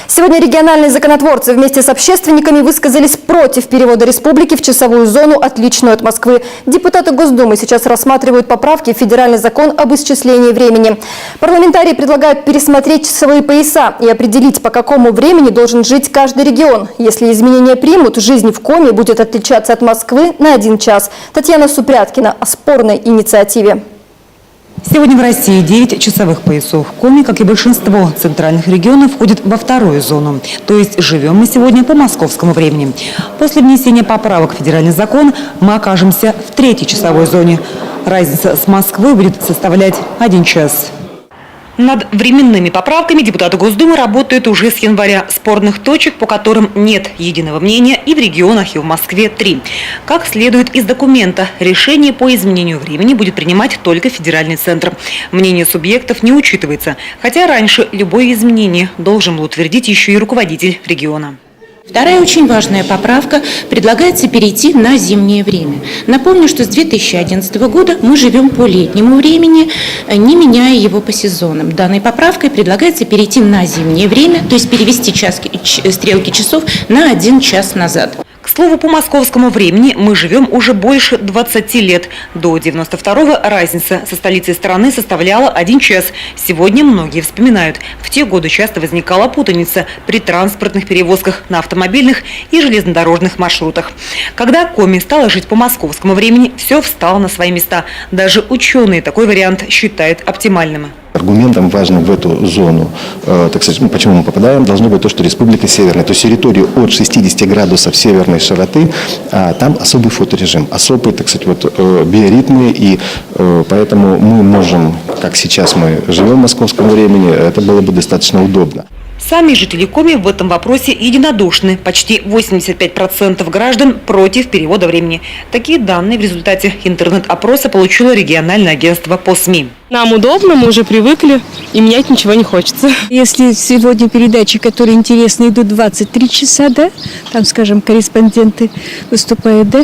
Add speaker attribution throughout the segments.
Speaker 1: Сегодня региональные законотворцы вместе с общественниками высказались против перевода республики в часовую зону, отличную от Москвы. Депутаты Госдумы сейчас рассматривают поправки в федеральный закон об исчислении времени. Парламентарии предлагают пересмотреть часовые пояса и определить, по какому времени должен жить каждый регион. Если изменения примут, жизнь в Коми будет отличаться от Москвы на 1 час. Татьяна Супряткина о спорной инициативе.
Speaker 2: Сегодня в России 9 часовых поясов. Коми, как и большинство центральных регионов, входит во вторую зону. То есть живем мы сегодня по московскому времени. После внесения поправок в федеральный закон мы окажемся в 3-й часовой зоне. Разница с Москвой будет составлять 1 час. Над временными поправками депутаты Госдумы работают уже с января. Спорных точек, по которым нет единого мнения, и в регионах, и в Москве 3. Как следует из документа, решение по изменению времени будет принимать только федеральный центр. Мнение субъектов не учитывается, хотя раньше любое изменение должен был утвердить еще и руководитель региона.
Speaker 3: Вторая очень важная поправка – предлагается перейти на зимнее время. Напомню, что с 2011 года мы живем по летнему времени, не меняя его по сезонам. Данной поправкой предлагается перейти на зимнее время, то есть перевести стрелки часов на 1 час назад.
Speaker 2: К слову, по московскому времени мы живем уже больше 20 лет. До 92-го разница со столицей страны составляла 1 час. Сегодня многие вспоминают. В те годы часто возникала путаница при транспортных перевозках на автомобильных и железнодорожных маршрутах. Когда Коми стала жить по московскому времени, все встало на свои места. Даже ученые такой вариант считают оптимальным.
Speaker 4: Аргументом важным в эту зону, так сказать, почему мы попадаем, должно быть то, что республика северная, то есть территорию от 60 градусов северной широты, там особый фоторежим, особые, так сказать, биоритмы, и поэтому мы можем, как сейчас мы живем в московском времени, это было бы достаточно удобно.
Speaker 2: Сами жители Коми в этом вопросе единодушны. Почти 85% граждан против перевода времени. Такие данные в результате интернет-опроса получило региональное агентство по СМИ.
Speaker 5: Нам удобно, мы уже привыкли, и менять ничего не хочется.
Speaker 6: Если сегодня передачи, которые интересны, идут 23 часа, да, там, скажем, корреспонденты выступают, да,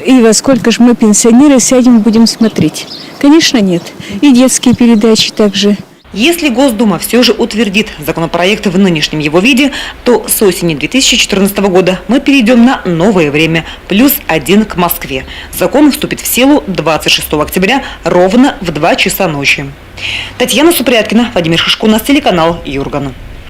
Speaker 6: и во сколько же мы, пенсионеры, сядем и будем смотреть? Конечно, нет. И детские передачи также.
Speaker 2: Если Госдума все же утвердит законопроект в нынешнем его виде, то с осени 2014 года мы перейдем на новое время, +1 к Москве. Закон вступит в силу 26 октября ровно в 2 часа ночи. Татьяна Супряткина, Владимир Шишко, телеканал Юрган.